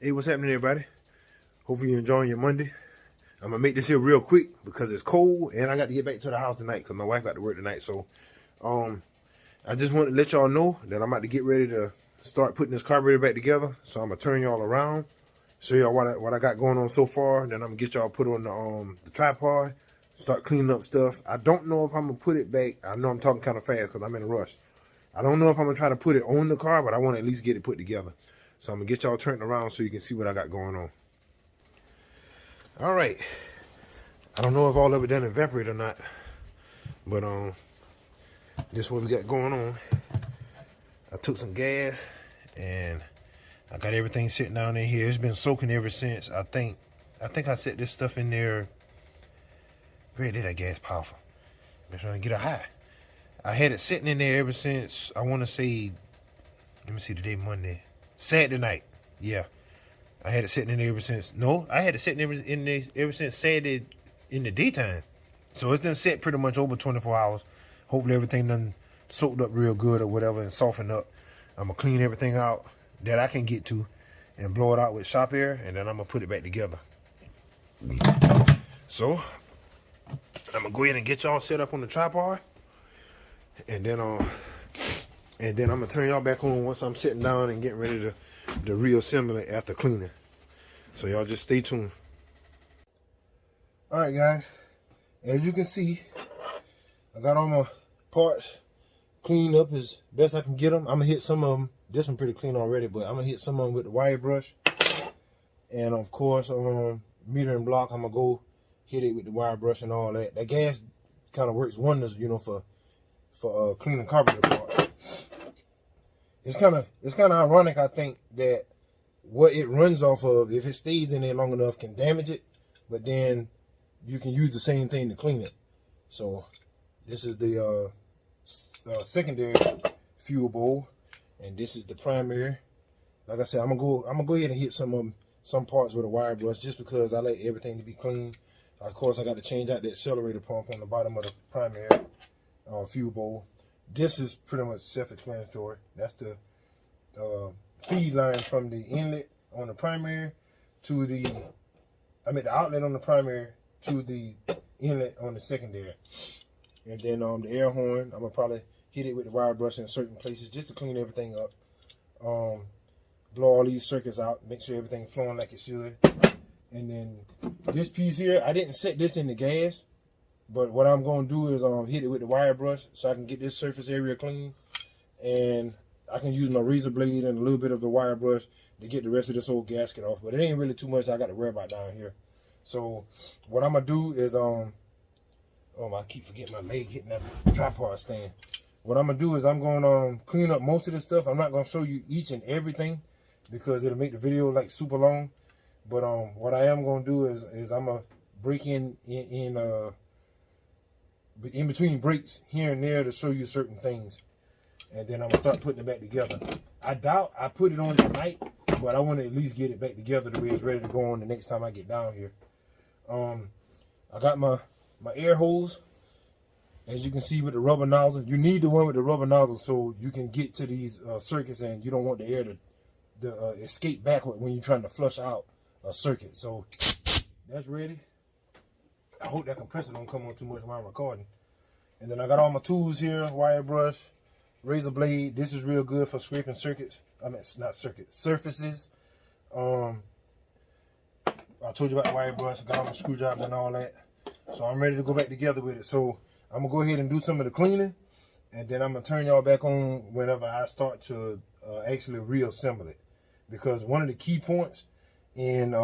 Hey, what's happening, everybody? Hopefully you're enjoying your Monday. I'm gonna make this here real quick because it's cold and I got to get back to the house tonight because my wife got to work tonight. So, I just want to let y'all know that I'm about to get ready to start putting this carburetor back together. So I'm gonna turn y'all around, show y'all what I got going on so far. Then I'm gonna get y'all put on the tripod, start cleaning up stuff. I don't know if I'm gonna put it back. I know I'm talking kind of fast because I'm in a rush. I don't know if I'm gonna try to put it on the car, but I want to at least get it put together. So I'm gonna get y'all turned around so you can see what I got going on. All right. I don't know if all of it done evaporate or not, but this is what we got going on. I took some gas and I got everything sitting down in here. It's been soaking ever since. I think I set this stuff in there. Where did that gas powerful? I'm trying to get it high. I had it sitting in there ever since, I want to say, let me see, today Monday. Saturday night. Yeah. I had it sitting in there ever since. No, I had it sitting in there ever since Saturday in the daytime. So it's done set pretty much over 24 hours. Hopefully everything done soaked up real good or whatever and softened up. I'm going to clean everything out that I can get to and blow it out with shop air, and then I'm going to put it back together. So I'm going to go ahead and get y'all set up on the tripod, and then I'm going to turn y'all back on once I'm sitting down and getting ready to reassemble it after cleaning. So y'all just stay tuned. All right, guys. As you can see, I got all my parts cleaned up as best I can get them. I'm going to hit some of them. This one pretty clean already, but I'm going to hit some of them with the wire brush. And, of course, meter and block, I'm going to go hit it with the wire brush and all that. That gas kind of works wonders, you know, for cleaning carburetor parts. It's kind of ironic, I think, that what it runs off of, if it stays in there long enough, can damage it, but then you can use the same thing to clean it. So this is the secondary fuel bowl, and this is the primary. Like I said, I'm gonna go ahead and hit some parts with a wire brush just because I like everything to be clean. Of course, I got to change out the accelerator pump on the bottom of the primary fuel bowl. This is pretty much self-explanatory. That's the feed line from the inlet on the primary to the outlet on the primary to the inlet on the secondary. And then the air horn, I'm gonna probably hit it with the wire brush in certain places just to clean everything up. Blow all these circuits out, make sure everything's flowing like it should. And then this piece here, I didn't set this in the gas. But what I'm going to do is hit it with the wire brush so I can get this surface area clean. And I can use my razor blade and a little bit of the wire brush to get the rest of this old gasket off. But it ain't really too much I got to worry about down here. So what I'm going to do is, I keep forgetting my leg hitting that tripod stand. What I'm going to do is I'm going to clean up most of this stuff. I'm not going to show you each and everything because it'll make the video like super long. But what I am going to do is I'm going to break in between breaks here and there to show you certain things, and then I'm gonna start putting it back together. I doubt I put it on tonight, but I want to at least get it back together the way it's ready to go on the next time I get down here. I got my air hose, as you can see, with the rubber nozzle. You need the one with the rubber nozzle so you can get to these circuits, and you don't want the air to escape backward when you're trying to flush out a circuit. So that's ready. I hope that compressor don't come on too much while I'm recording. And then I got all my tools here, wire brush, razor blade. This is real good for scraping circuits. I mean, not circuits, surfaces. I told you about the wire brush. I got all my screwdrivers and all that. So I'm ready to go back together with it. So I'm going to go ahead and do some of the cleaning. And then I'm going to turn y'all back on whenever I start to actually reassemble it. Because one of the key points in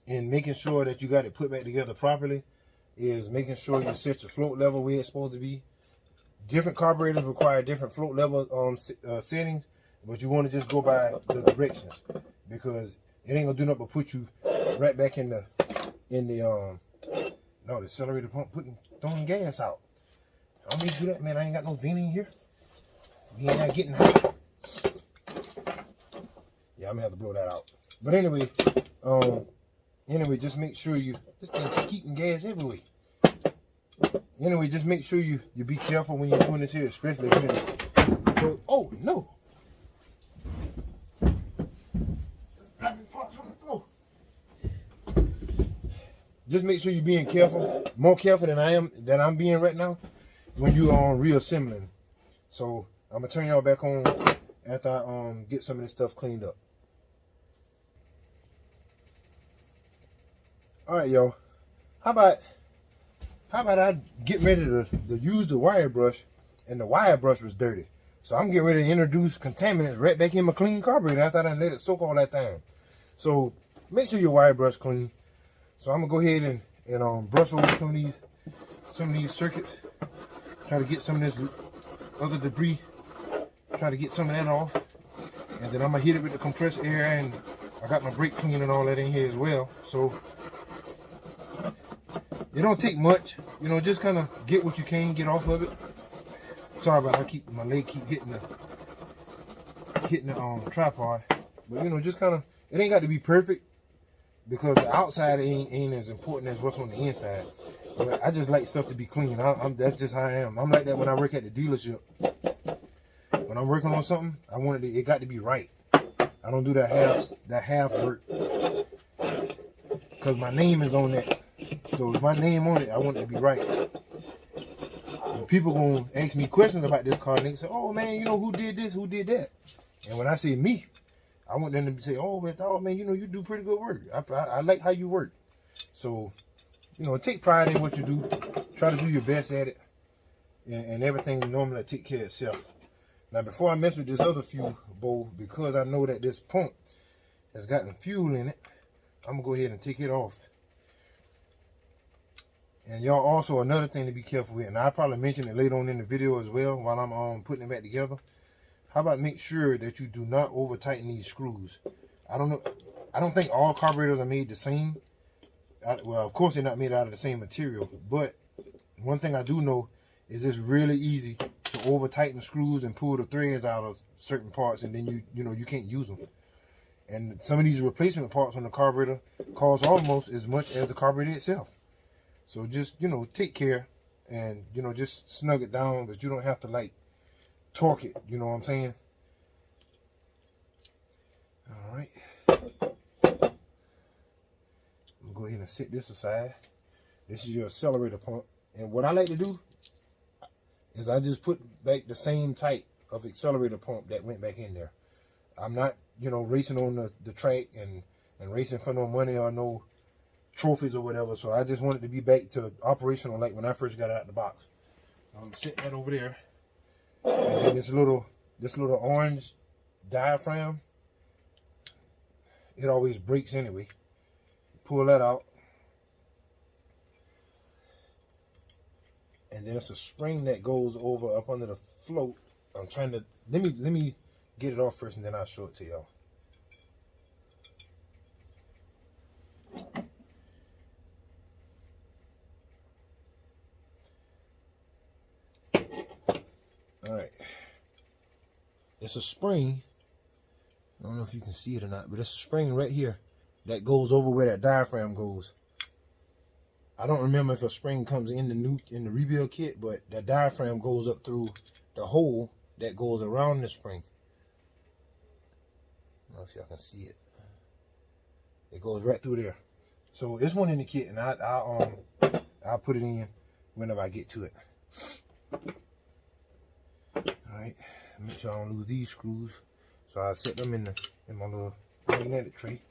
making sure that you got it put back together properly is making sure you set your float level where it's supposed to be. Different carburetors require different float level settings, but you want to just go by the directions because it ain't gonna do nothing but put you right back in the accelerator pump throwing gas out. I don't need to do that, man. I ain't got no vent in here. We ain't not getting hot. Yeah, I'm gonna have to blow that out. But anyway, just make sure this thing's skeeting gas everywhere. Anyway, just make sure you be careful when you're doing this here, especially when oh no. just make sure you're being careful, more careful than I'm being right now when you reassembling. So I'm gonna turn y'all back on after I get some of this stuff cleaned up. All right, y'all. How about I get ready to use the wire brush, and the wire brush was dirty. So I'm getting ready to introduce contaminants right back in my clean carburetor after I done let it soak all that time. So make sure your wire brush clean. So I'm gonna go ahead and brush over some of these circuits. Try to get some of this other debris. Try to get some of that off. And then I'm gonna hit it with the compressed air, and I got my brake clean and all that in here as well. So it don't take much, you know, just kind of get what you can get off of it. Sorry about my leg keep hitting the tripod. But you know, just kind of, it ain't got to be perfect, because the outside ain't as important as what's on the inside. But I just like stuff to be clean. That's just how I am. I'm like that when I work at the dealership. When I'm working on something, I want it got to be right. I don't do that half work, because my name is on that. So if my name on it, I want it to be right. And people gonna ask me questions about this car, and they say, "Oh man, you know who did this, who did that?" And when I say me, I want them to say, "Oh man, you know you do pretty good work. I like how you work." So, you know, take pride in what you do. Try to do your best at it, and everything normally take care of itself. Now, before I mess with this other fuel bowl, because I know that this pump has gotten fuel in it, I'm gonna go ahead and take it off. And y'all, also another thing to be careful with, and I'll probably mention it later on in the video as well while I'm putting it back together. How about make sure that you do not over tighten these screws? I don't think all carburetors are made the same. Well, of course they're not made out of the same material, but one thing I do know is it's really easy to over tighten screws and pull the threads out of certain parts, and then you can't use them. And some of these replacement parts on the carburetor cost almost as much as the carburetor itself. So just, you know, take care, and, you know, just snug it down, but you don't have to like torque it, you know what I'm saying? All right. I'm gonna go ahead and set this aside. This is your accelerator pump. And what I like to do is I just put back the same type of accelerator pump that went back in there. I'm not, you know, racing on the track and racing for no money or no trophies or whatever. So I just wanted to be back to operational like when I first got out of the box. I'm gonna set that over there. And then this little orange diaphragm, it always breaks anyway. Pull that out. And then it's a spring that goes over up under the float. I'm trying to, let me get it off first, and then I'll show it to y'all. All right, it's a spring. I don't know if you can see it or not, but it's a spring right here that goes over where that diaphragm goes. I don't remember if a spring comes in the rebuild kit, but that diaphragm goes up through the hole that goes around the spring. I don't know if y'all can see it. It goes right through there. So it's one in the kit, and I'll put it in whenever I get to it. Alright, make sure I don't lose these screws. So I set them in my little magnetic tray.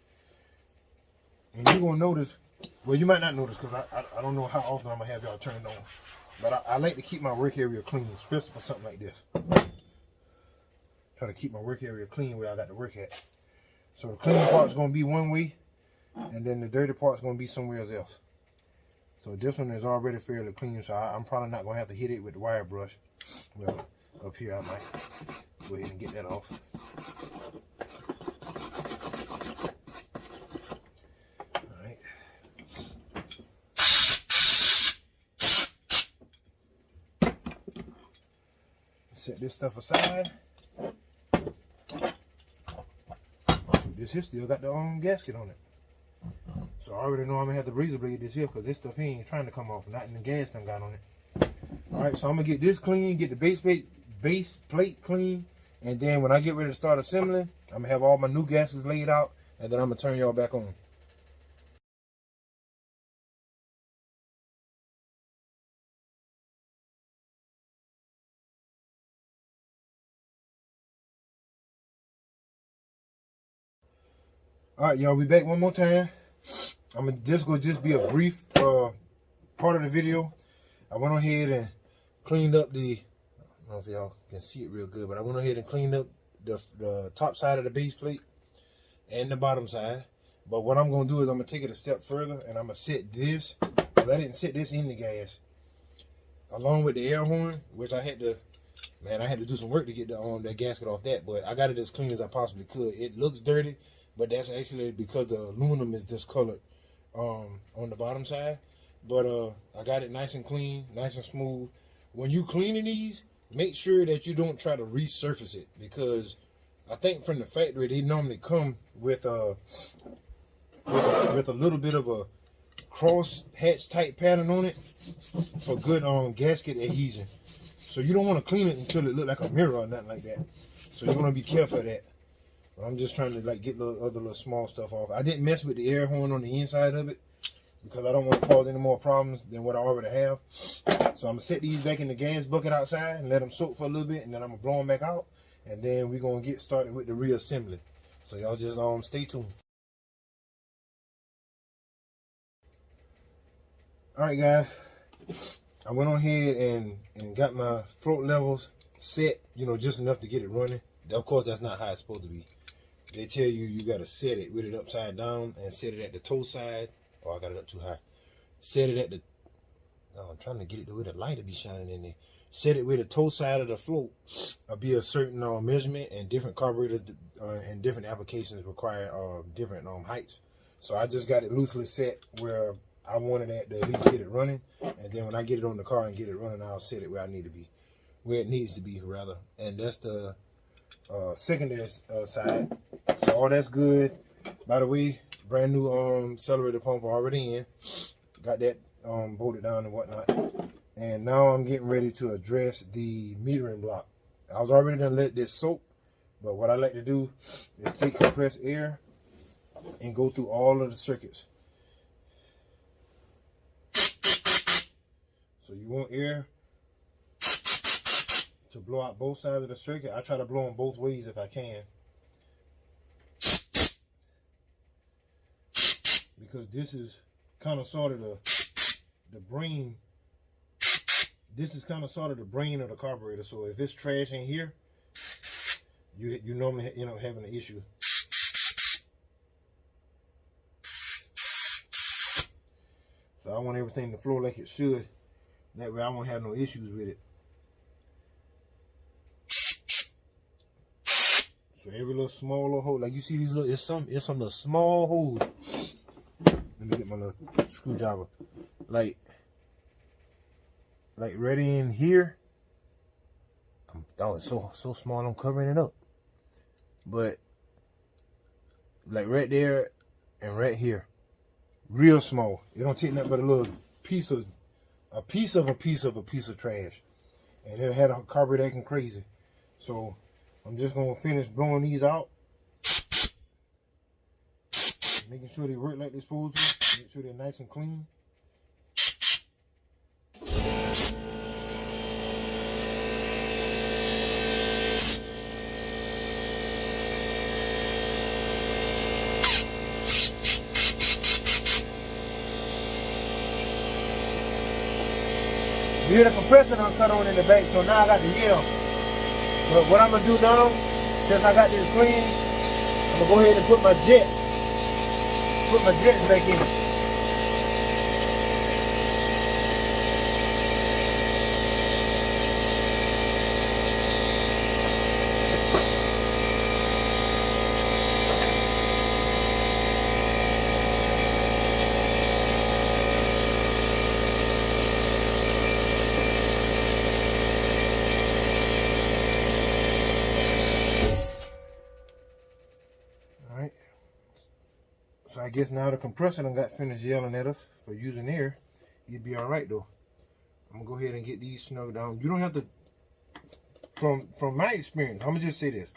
And you're gonna notice, well, you might not notice, because I don't know how often I'm gonna have y'all turn it on. But I like to keep my work area clean, especially for something like this. Try to keep my work area clean where I got to work at. So the clean part's gonna be one way, and then the dirty part's gonna be somewhere else. So this one is already fairly clean, so I'm probably not gonna have to hit it with the wire brush. Well, up here I might go ahead and get that off. Alright. Set this stuff aside. This here still got the gasket on it. So I already know I'm gonna have to razor blade this here, because this stuff ain't trying to come off. Not in the gas done got on it. Alright, so I'm gonna get this clean, get the base plate clean, and then when I get ready to start assembling, I'm gonna have all my new gaskets laid out, and then I'm gonna turn y'all back on. All right, y'all, we back one more time. This gonna just be a brief part of the video. I went ahead and cleaned up I don't know if y'all can see it real good, but I went ahead and cleaned up the top side of the base plate and the bottom side. But what I'm gonna do is I'm gonna take it a step further and I'm gonna set this, because I didn't set this in the gas, along with the air horn, which I had to do some work to get that gasket off that, but I got it as clean as I possibly could. It looks dirty, but that's actually because the aluminum is discolored on the bottom side. But I got it nice and clean, nice and smooth. When you cleaning these, make sure that you don't try to resurface it, because I think from the factory they normally come with a little bit of a cross hatch type pattern on it for good gasket adhesion. So you don't want to clean it until it look like a mirror or nothing like that. So you want to be careful of that. I'm just trying to like get other little small stuff off. I didn't mess with the air horn on the inside of it because I don't want to cause any more problems than what I already have. So I'm gonna set these back in the gas bucket outside and let them soak for a little bit, and then I'm gonna blow them back out, and then we're gonna get started with the reassembly. So y'all just stay tuned. All right, guys. I went on ahead and got my float levels set, just enough to get it running. Of course, that's not how it's supposed to be. They tell you got to set it with it upside down and set it at the toe side. Oh, I got it up too high. Set it at the, I'm trying to get it to where the light will be shining in there. Set it with the toe side of the float. Be a certain measurement, and different carburetors and different applications require different heights. So I just got it loosely set where I wanted that to at least get it running, and then when I get it on the car and get it running, I'll set it where it needs to be rather. And that's the secondary side. So all that's good. By the way, brand new accelerator pump already in. Got that bolted down and whatnot. And now I'm getting ready to address the metering block. I was already gonna let this soak, but what I like to do is take compressed air and go through all of the circuits. So you want air to blow out both sides of the circuit. I try to blow them both ways if I can, because this is kind of sort of the brain. This is kind of sort of the brain of the carburetor. So if it's trash in here, you normally having an issue. So I want everything to flow like it should. That way I won't have no issues with it. So every little small little hole, like you see these little, it's some little small holes. Let me get my little screwdriver. Like right in here. Oh, it's so small I'm covering it up. But like right there and right here. Real small. It don't take nothing but a little piece of trash, and it had a carburetor acting crazy. So I'm just gonna finish blowing these out, making sure they work like they're supposed to, make sure they're nice and clean. You hear the compressor done cut on in the back, so now I got the yell. But what I'm gonna do now, since I got this clean, I'm gonna go ahead and put my jets back in. So I guess now the compressor done got finished yelling at us for using air. It'd be all right though. I'm gonna go ahead and get these snug down. You don't have to, from my experience, I'm gonna just say this.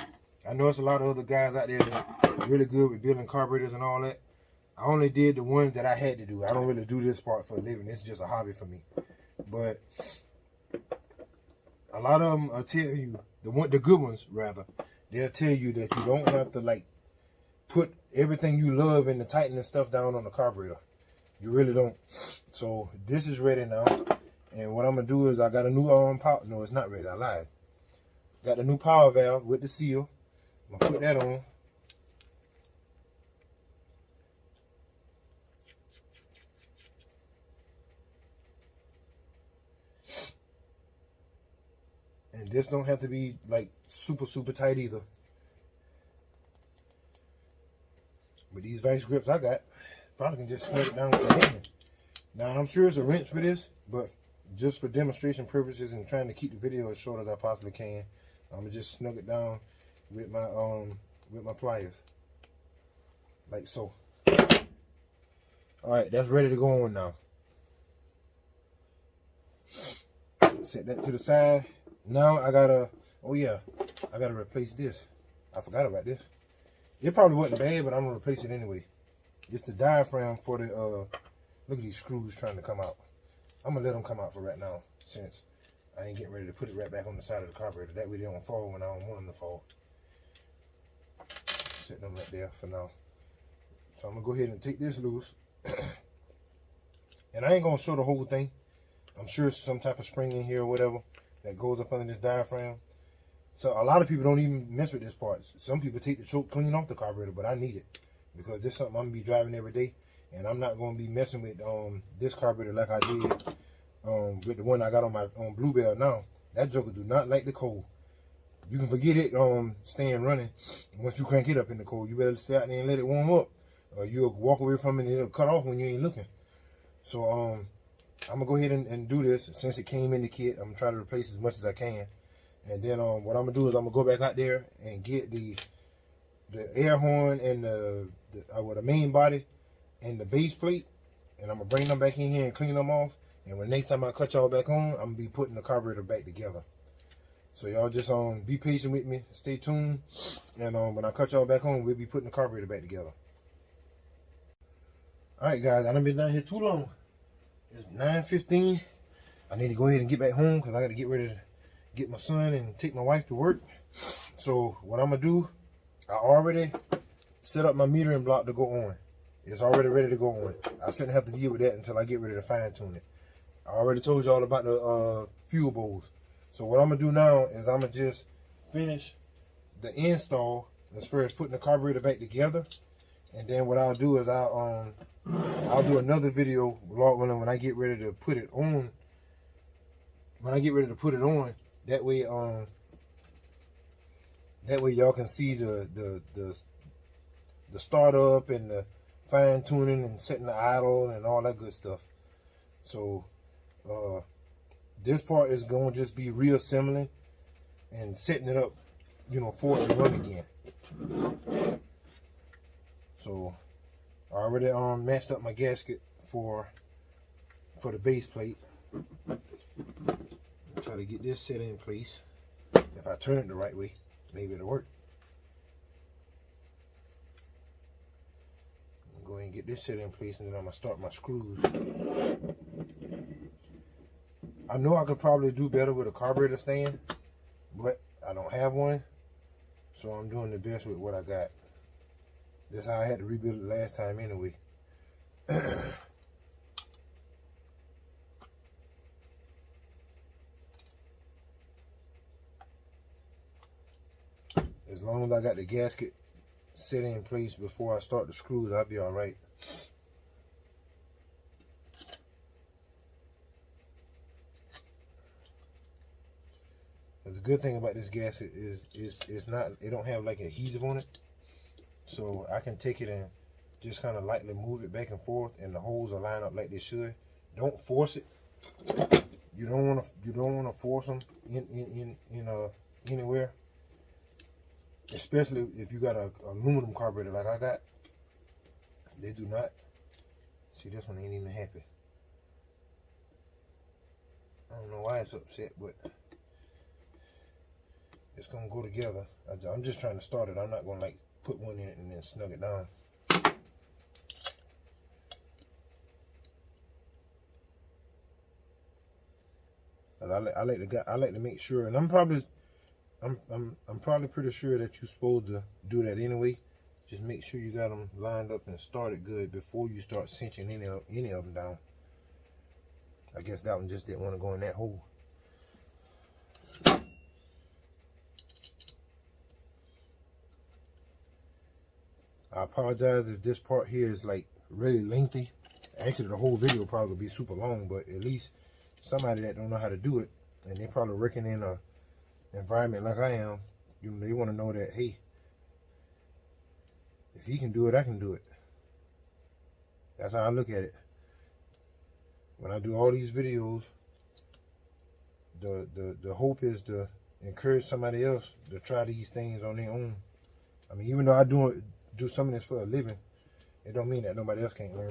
I know it's a lot of other guys out there that are really good with building carburetors and all that. I only did the ones that I had to do. I don't really do this part for a living. It's just a hobby for me. But a lot of them will tell you, the good ones rather, they'll tell you that you don't have to like put everything you love in the tightening stuff down on the carburetor. You really don't. So this is ready now. And what I'm going to do is I got a new power. No, it's not ready. I lied. Got the new power valve with the seal. I'm going to put that on. And this don't have to be like super tight either. But these vice grips I got, probably can just snug it down with the hand. Now I'm sure it's a wrench for this, but just for demonstration purposes and trying to keep the video as short as I possibly can, I'm gonna just snug it down with my pliers, like so. All right, that's ready to go on now. Set that to the side. Now I gotta, oh yeah, I gotta replace this. I forgot about this. It probably wasn't bad, but I'm gonna replace it anyway. It's the diaphragm for the, look at these screws trying to come out. I'm gonna let them come out for right now, since I ain't getting ready to put it right back on the side of the carburetor. That way they don't fall when I don't want them to fall. Set them right there for now. So I'm gonna go ahead and take this loose. And I ain't gonna show the whole thing. I'm sure it's some type of spring in here or whatever that goes up under this diaphragm. So a lot of people don't even mess with this part. Some people take the choke clean off the carburetor, but I need it because this is something I'm gonna be driving every day, and I'm not gonna be messing with this carburetor like I did with the one I got on my Bluebell now. That joker do not like the cold. You can forget it staying running. Once you crank it up in the cold, you better stay out there and let it warm up, or you'll walk away from it and it'll cut off when you ain't looking. So I'm gonna go ahead and do this. Since it came in the kit, I'm gonna try to replace as much as I can. And then what I'm gonna do is I'm gonna go back out there and get the air horn and the main body and the base plate, and I'm gonna bring them back in here and clean them off. And when the next time I cut y'all back on, I'm gonna be putting the carburetor back together. So y'all just be patient with me, stay tuned, and when I cut y'all back on, we'll be putting the carburetor back together. All right, guys, I done been down here too long. It's 9:15. I need to go ahead and get back home because I got to get ready to get my son and take my wife to work. So what I'm gonna do, I already set up my metering block to go on. It's already ready to go on. I shouldn't have to deal with that until I get ready to fine tune it. I already told you all about the fuel bowls. So what I'm gonna do now is I'm gonna just finish the install as far as putting the carburetor back together, and then what I'll do is I'll do another video when I get ready to put it on. When I get ready to put it on, that way y'all can see the startup and the fine tuning and setting the idle and all that good stuff. So this part is going to just be reassembling and setting it up, for it to run again. So I already matched up my gasket for the base plate. Try to get this set in place. If I turn it the right way, maybe it'll work. Go ahead and get this set in place, and then I'm gonna start my screws. I know I could probably do better with a carburetor stand, but I don't have one, so I'm doing the best with what I got. That's how I had to rebuild it last time anyway. As long as I got the gasket set in place before I start the screws, I'll be all right. But the good thing about this gasket is it don't have like adhesive on it, so I can take it and just kind of lightly move it back and forth, and the holes will line up like they should. Don't force it. You don't want to force them in anywhere. Especially if you got a aluminum carburetor like I got. They do not. See, this one ain't even happy. I don't know why it's upset, but it's gonna go together. I'm just trying to start it. I'm not gonna like put one in it and then snug it down. I like to make sure, and I'm probably pretty sure that you're supposed to do that anyway. just make sure you got them lined up and started good before you start cinching any of them down. I guess that one just didn't want to go in that hole. I apologize if this part here is like really lengthy. Actually, the whole video probably will be super long, but at least somebody that don't know how to do it, and they probably working in a environment like I am, you know, they want to know that, hey, if he can do it, I can do it. That's how I look at it. When I do all these videos, the hope is to encourage somebody else to try these things on their own. I mean, even though I do some of this for a living, it don't mean that nobody else can't learn.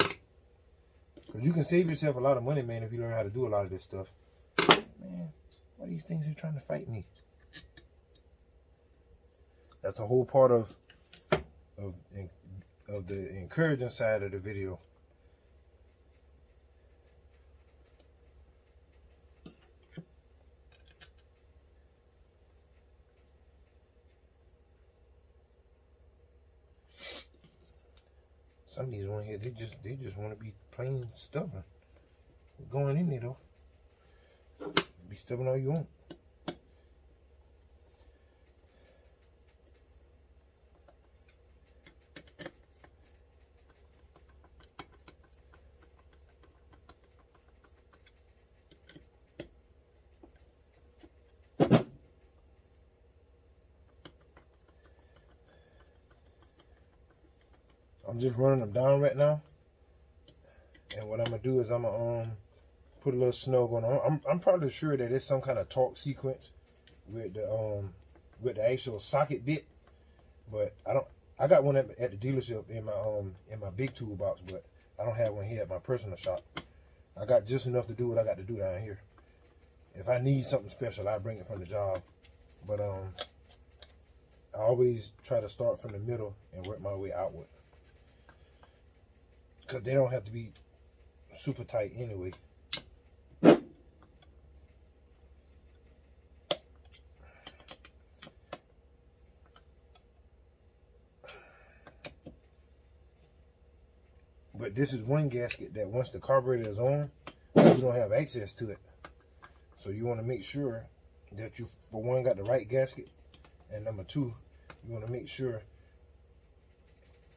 Because you can save yourself a lot of money, man, if you learn how to do a lot of this stuff. Man, why these things are trying to fight me? That's the whole part of the encouraging side of the video. Some of these ones here, they just want to be plain stubborn. Going in there though. Be stubborn all you want. I'm just running them down right now, and what I'm gonna do is I'm gonna put a little snug on. I'm probably sure that it's some kind of torque sequence with the actual socket bit, but I got one at the dealership in my big toolbox, but I don't have one here at my personal shop. I got just enough to do what I got to do down here. If I need something special, I bring it from the job, but I always try to start from the middle and work my way outward. Because they don't have to be super tight anyway. But this is one gasket that once the carburetor is on, you don't have access to it. So you want to make sure that you, for one, got the right gasket. And number two, you want to make sure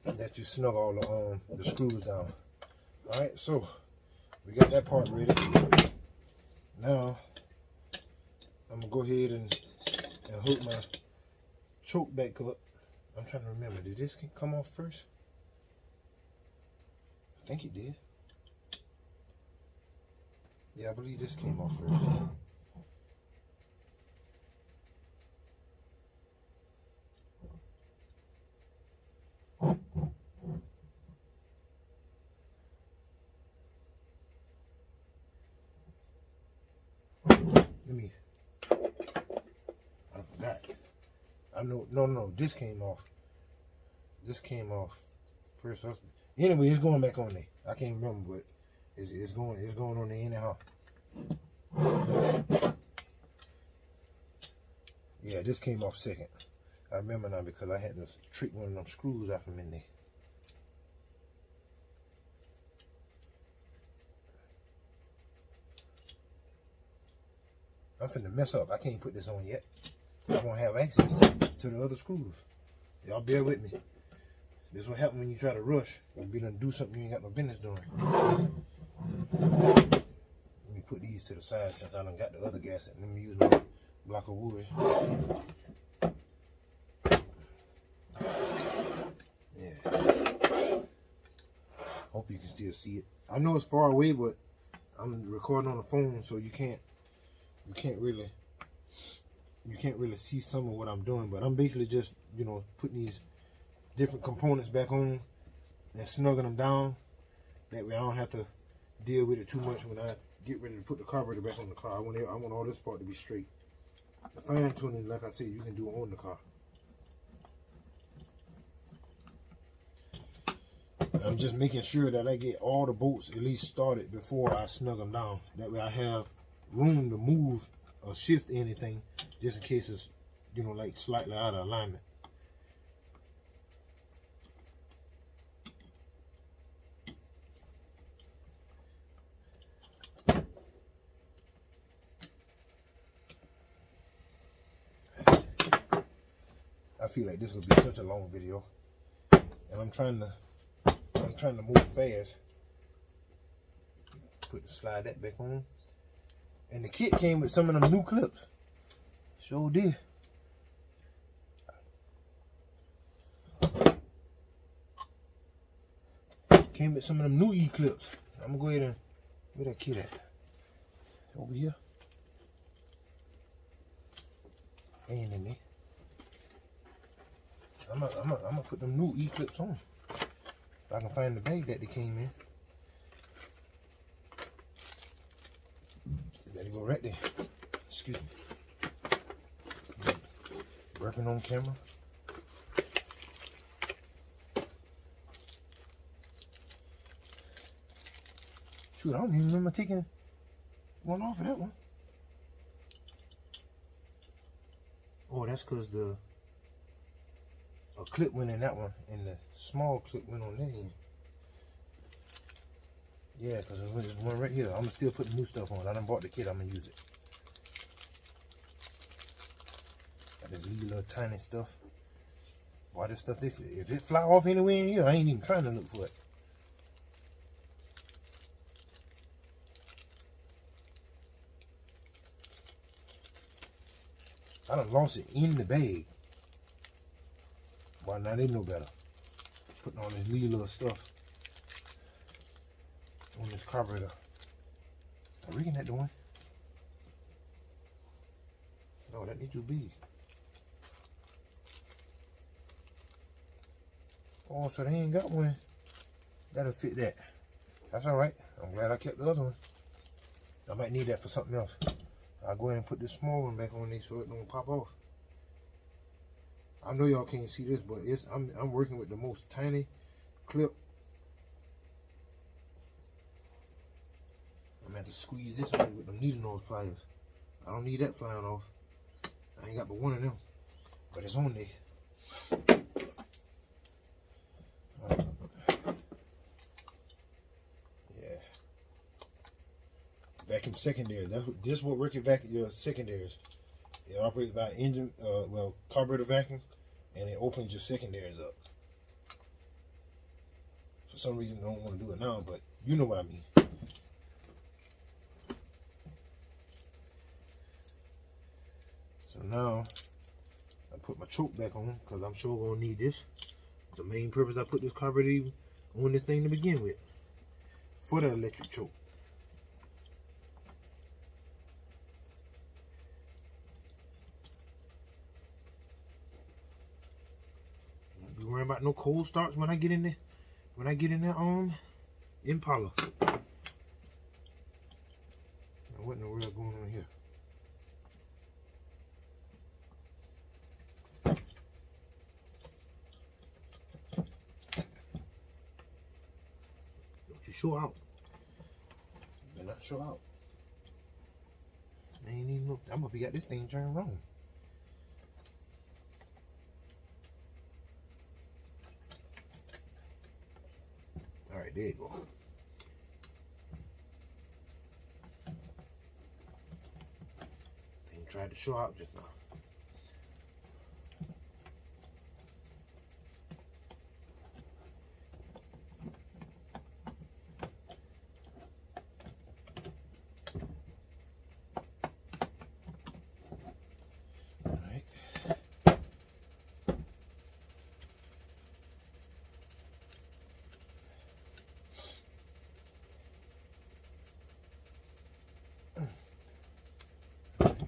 that you snug all the screws down. All right, so we got that part ready. Now I'm gonna go ahead and hook my choke back up. I'm trying to remember, did this come off first? I think it did. Yeah, I believe this came off first. I forgot. I know. No. This came off. This came off first. Anyway, it's going back on there. I can't remember, but it's going on there anyhow. Yeah, this came off second. I remember now because I had to trick one of them screws out from in there. I'm finna mess up. I can't put this on yet. I won't have access to the other screws. Y'all bear with me. This will happen when you try to rush. You'll be done do something you ain't got no business doing. Let me put these to the side since I done got the other gasket. Let me use my block of wood. Yeah. Hope you can still see it. I know it's far away, but I'm recording on the phone, so you can't really see some of what I'm doing. But I'm basically just, you know, putting these different components back on and snugging them down. That way I don't have to deal with it too much when I get ready to put the carburetor back on the car. I want all this part to be straight. The fine tuning, like I said, you can do on the car. And I'm just making sure that I get all the bolts at least started before I snug them down. That way I have room to move or shift anything just in case it's, you know, like slightly out of alignment. feel like this will be such a long video, and I'm trying to move fast. Slide that back on. And the kit came with some of them new clips. Sure did. Came with some of them new E-clips. I'm gonna go ahead and, where that kit at? Over here. Ain't in there. I'm gonna put them new E-clips on. If I can find the bag that they came in. Let it go right there. Excuse me. Working on camera. Shoot, I don't even remember taking one off of that one. Oh, that's because a clip went in that one, and the small clip went on that end. Yeah, because there's one right here. I'm going to still put the new stuff on. I done bought the kit. I'm going to use it. Got this little tiny stuff. Boy, this stuff, if it fly off anywhere in here, I ain't even trying to look for it. I done lost it in the bag. Boy, now they know better. Putting all this little stuff on this carburetor. I reckon that the one. No, that ain't too big. Oh, so they ain't got one that'll fit that. That's alright. I'm glad I kept the other one. I might need that for something else. I'll go ahead and put this small one back on there so it don't pop off. I know y'all can't see this, but I'm working with the most tiny clip. I'm gonna have to squeeze this one with them needle nose pliers. I don't need that flying off. I ain't got but one of them, but it's on there. Yeah. Vacuum secondary. This will work your vacuum your secondaries. It operates by engine, carburetor vacuum, and it opens your secondaries up. For some reason, I don't want to do it now, but you know what I mean. So now, I put my choke back on, because I'm sure going to need this. The main purpose I put this carburetor on this thing to begin with, for the electric choke. Don't be worrying about no cold starts when I get in there. When I get in that Impala. Now what in the world going on here? Show out. Better not show out. I ain't even look. I'm gonna be got this thing turned wrong. Alright, there you go. Thing tried to show out just now.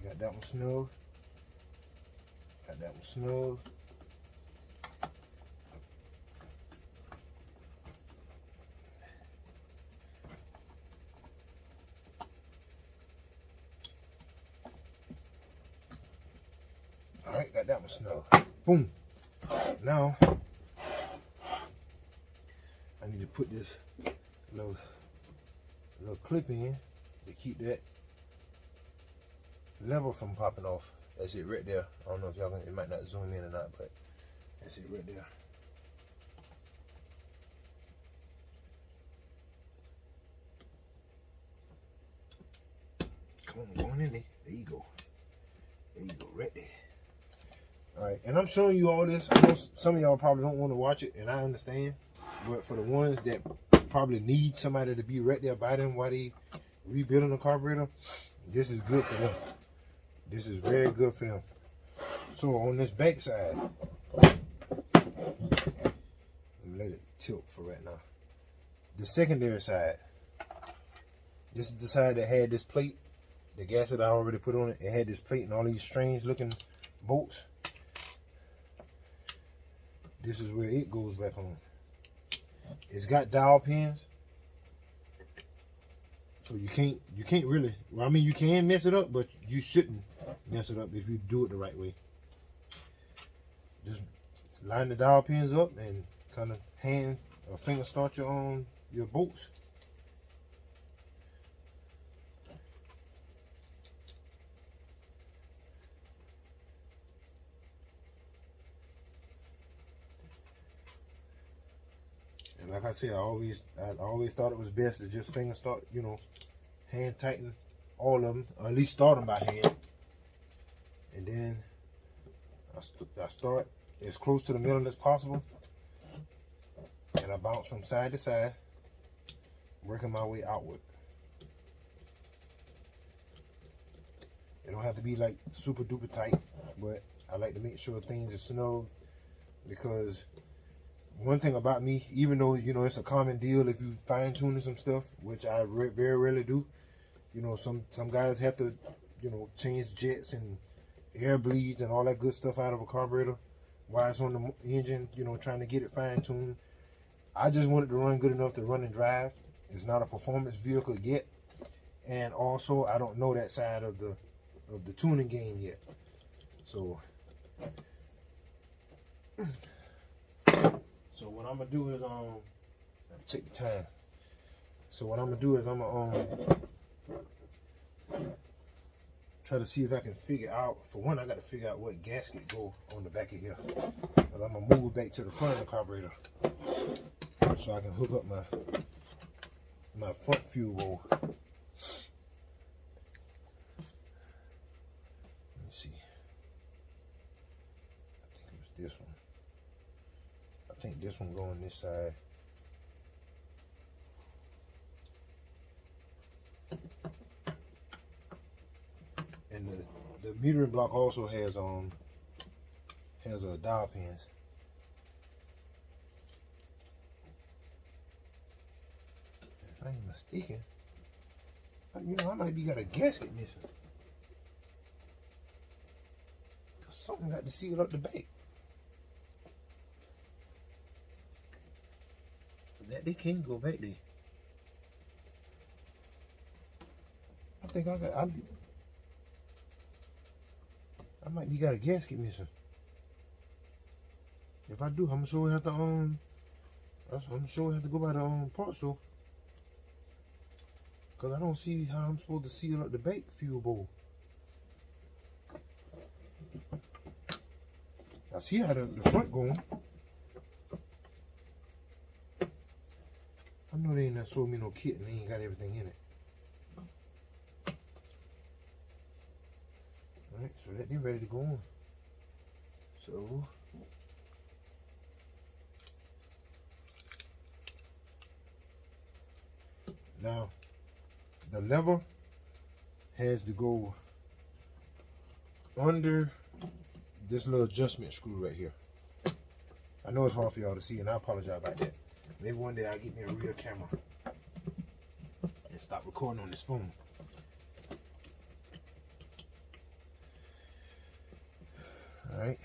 Got that one snug. Got that one snug. Alright, got that one snug. Boom. Now, I need to put this little clip in to keep that lever from popping off. That's it right there. I don't know if y'all can, it might not zoom in or not, but that's it right there. Come on, go on in there. There you go. There you go, right there. All right, and I'm showing you all this. I know some of y'all probably don't want to watch it, and I understand. But for the ones that probably need somebody to be right there by them while they rebuilding the carburetor, this is good for them. This is very good for them. So on this back side, let me let it tilt for right now. The secondary side, this is the side that had this plate, the gasket I already put on it. It had this plate and all these strange looking bolts. This is where it goes back on. It's got dowel pins, so you can't really. Well, I mean, you can mess it up, but you shouldn't mess it up if you do it the right way. Just line the dowel pins up and kind of hand or finger start your bolts. And like I said, I always thought it was best to just finger start, you know, hand tighten all of them, or at least start them by hand. And then I start as close to the middle as possible. And I bounce from side to side, working my way outward. It don't have to be like super duper tight, but I like to make sure things are snug, because one thing about me, even though, you know, it's a common deal if you fine tuning some stuff, which I very rarely do. You know, some guys have to, you know, change jets and air bleeds and all that good stuff out of a carburetor while it's on the engine, you know, trying to get it fine tuned. I just want it to run good enough to run and drive. It's not a performance vehicle yet, and also I don't know that side of the tuning game yet. So what I'm gonna do is take the time. So what I'm gonna do is I'm gonna try to see if I can figure out. For one, I got to figure out what gasket go on the back of here, because I'm gonna move back to the front of the carburetor so I can hook up my front fuel bowl. Let me see. I think it was this one. I think this one go on this side. And the metering block also has dial pins. If I ain't mistaken, you know, I might be got a gasket missing, cause something got to seal up the back. That they can go back there. I think I might be got a gasket missing. If I do, I'm sure we have to I'm sure we have to go by the parts store, cause I don't see how I'm supposed to seal up the back fuel bowl. I see how the front going. I know they ain't not sold me no kit and they ain't got everything in it. Alright, so that they ready to go on. So now the lever has to go under this little adjustment screw right here. I know it's hard for y'all to see, and I apologize about that. Maybe one day I'll get me a real camera and stop recording on this phone. Alright.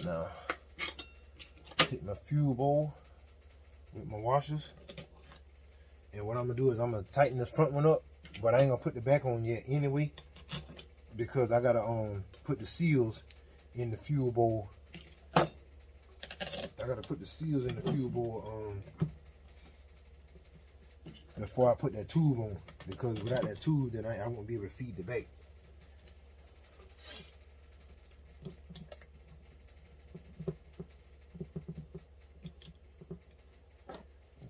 Now, take my fuel bowl with my washers. And what I'm going to do is I'm going to tighten this front one up, but I ain't going to put the back on yet anyway, because I got to put the seals in the fuel bowl. I got to put the seals in the fuel bowl before I put that tube on, because without that tube, then I won't be able to feed the back.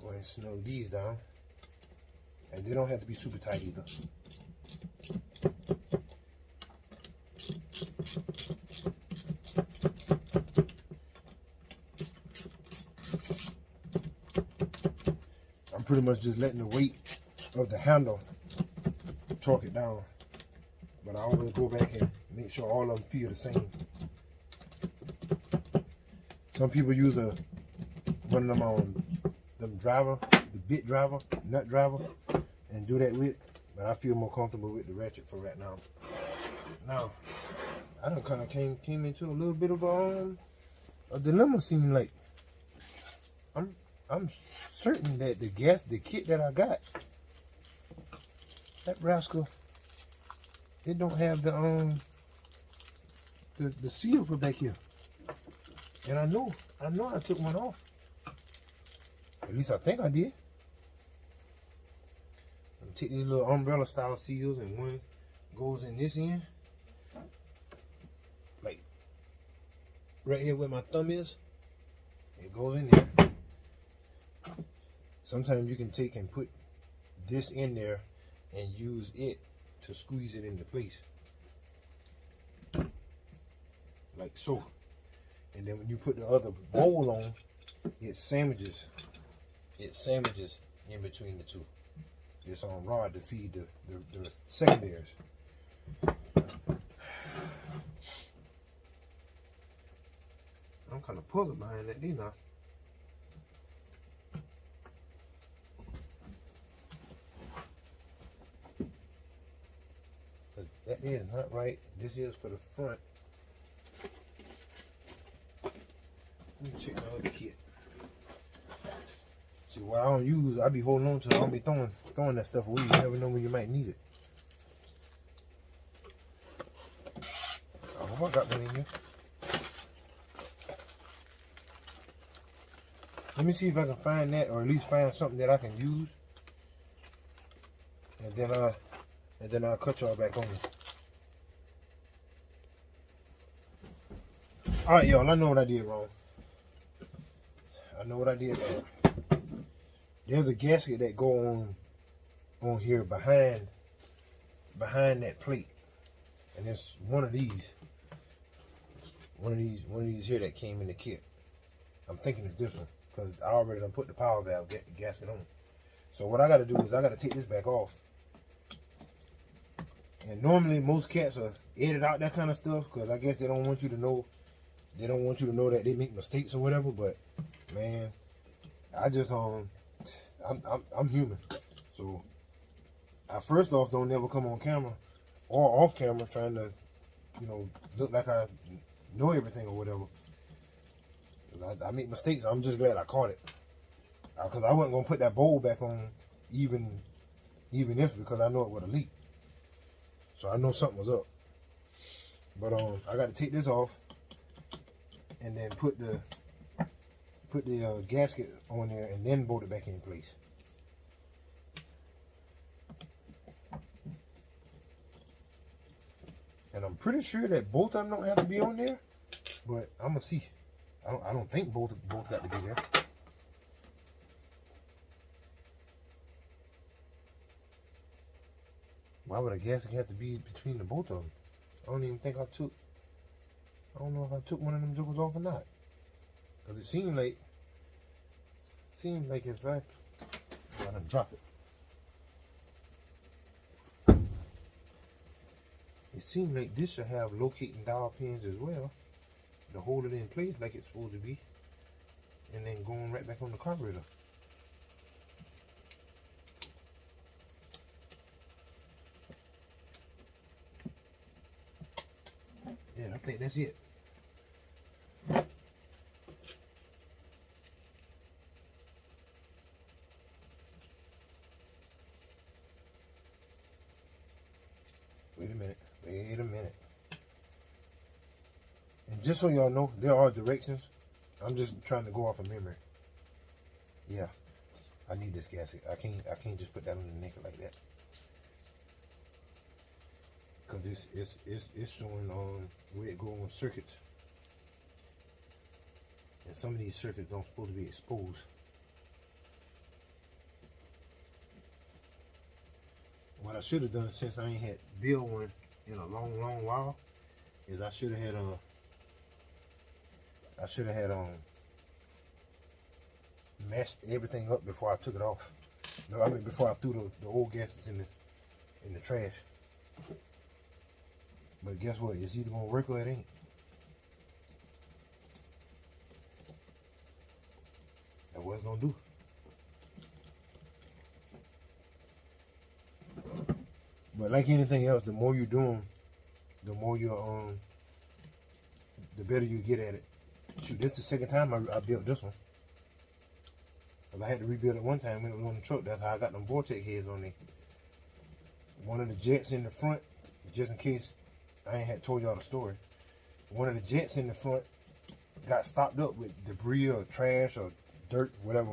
Go ahead and snug these down, and they don't have to be super tight either. pretty much just letting the weight of the handle torque it down. But I always go back and make sure all of them feel the same. Some people use one of them driver, the bit driver, nut driver, and do that with. But I feel more comfortable with the ratchet for right now. Now, I done kind of came into a little bit of a dilemma. Seeming like I'm certain that the kit that I got, that rascal, it don't have the seal for back here. And I know I took one off. At least I think I did. I'm take these little umbrella style seals, and one goes in this end, like right here where my thumb is. It goes in there. Sometimes you can take and put this in there and use it to squeeze it into place, like so. And then when you put the other bowl on, it sandwiches in between the two. It's on rod to feed the secondaries. I'm kind of puzzled behind that, didn't I? That is not right. This is for the front. Let me check my other kit. See, what I don't use, I be holding on to. I don't be throwing that stuff away. You never know when you might need it. I hope I got one in here. Let me see if I can find that, or at least find something that I can use. And then I'll cut y'all back on. Alright, y'all, I know what I did wrong. There's a gasket that go on here behind that plate. And it's one of these here that came in the kit. I'm thinking it's this one, because I already done put the power valve gasket on it. So what I gotta do is I gotta take this back off. And normally most cats are edit out that kind of stuff, because I guess they don't want you to know that they make mistakes or whatever. But man, I just I'm human. So I first off don't never come on camera or off camera trying to, look like I know everything or whatever. I make mistakes. I'm just glad I caught it, because I wasn't gonna put that bowl back on even if, because I know it would have leaked. So I know something was up. But I got to take this off and then put the gasket on there and then bolt it back in place. And I'm pretty sure that both of them don't have to be on there, but I'm gonna see. I don't think both got to be there. Why would a gasket have to be between the both of them? I don't even think I don't know if I took one of them jokers off or not. Because it seemed like if I done drop it. It seemed like this should have locating dowel pins as well to hold it in place like it's supposed to be, and then going right back on the carburetor. Yeah, I think that's it. Wait a minute. And just so y'all know, there are directions. I'm just trying to go off of memory. Yeah, I need this gasket. I can't just put that on the naked like that. Because it's showing where it goes on circuits. And some of these circuits don't supposed to be exposed. What I should have done, since I ain't had built one in a long while, is I should have had matched everything up before I took it off. No, I mean before I threw the old gaskets in the trash. But guess what? It's either gonna work or it ain't. That's what it's gonna do. But like anything else, the more you're doing, the more you're the better you get at it. Shoot, this is the second time I built this one. Cause I had to rebuild it one time when it was on the truck. That's how I got them vortex heads on there. One of the jets in the front, just in case I ain't had told y'all the story. One of the jets in the front got stopped up with debris or trash or dirt, whatever,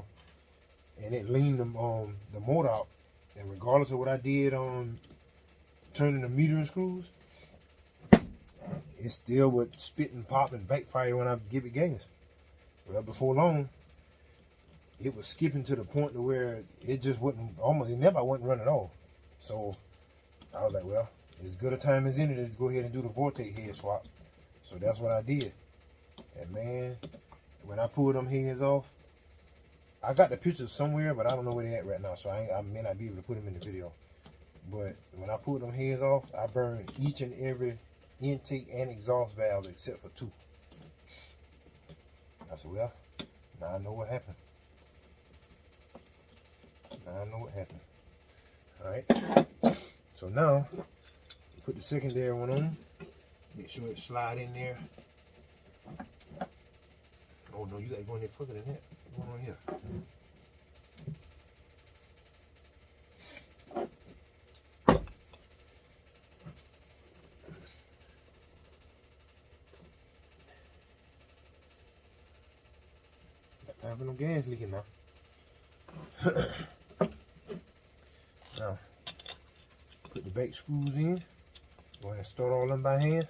and it leaned the motor out. And regardless of what I did on turning the metering screws, it still would spit and pop and backfire when I give it gas. Well, before long, it was skipping to the point to where it just wouldn't, almost, it never wouldn't run at all. So I was like, well, as good a time as any to go ahead and do the vortex head swap. So that's what I did. And man, when I pulled them heads off, I got the pictures somewhere, but I don't know where they're at right now. So I may not be able to put them in the video. But when I pulled them heads off, I burned each and every intake and exhaust valve except for 2. I said, well, now I know what happened. Now I know what happened. Alright. So now, put the secondary one on. Make sure it slide in there. Oh no, you gotta go in there further than that. What's going on here? Got time for no gas leaking now. Now, put the back screws in. Go ahead and start all them by hand.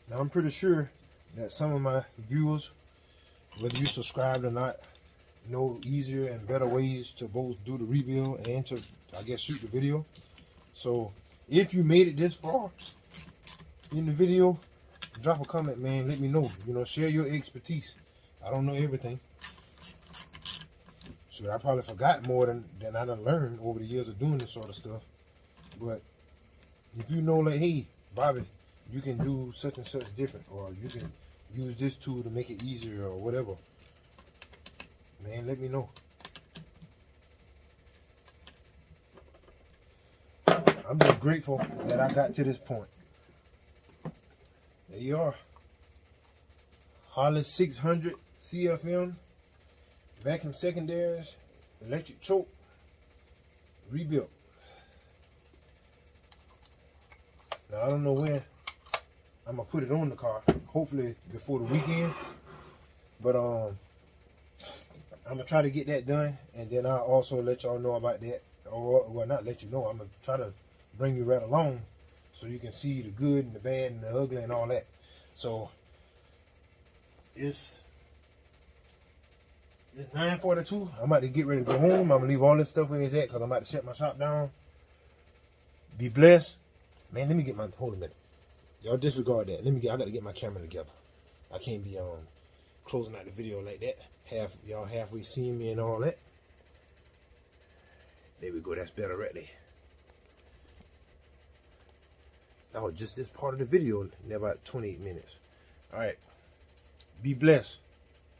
Now I'm pretty sure that some of my viewers, whether you subscribed or not, know easier and better ways to both do the rebuild and to, I guess, shoot the video. So if you made it this far in the video, drop a comment, man. Let me know. You know, share your expertise. I don't know everything. So I probably forgot more than I done learned over the years of doing this sort of stuff. But if you know, like, hey, Bobby, you can do such and such different, or you can use this tool to make it easier, or whatever, man, let me know. I'm just grateful that I got to this point. There you are. Holley 600 CFM, vacuum secondaries, electric choke, rebuilt. Now I don't know when I'm gonna put it on the car. Hopefully before the weekend. But I'm gonna try to get that done, and then I'll also let y'all know about that. Or well, not let you know. I'm gonna try to bring you right along so you can see the good and the bad and the ugly and all that. So it's 9:42. I'm about to get ready to go home. I'm gonna leave all this stuff where it's at because I'm about to shut my shop down. Be blessed. Man, let me get my, hold a minute. Y'all disregard that. I gotta get my camera together. I can't be closing out the video like that. Y'all halfway seeing me and all that. There we go, that's better right there. That was just this part of the video, in about 28 minutes. Alright. Be blessed.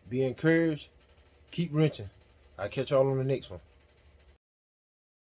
Be encouraged. Keep wrenching. I'll catch y'all on the next one.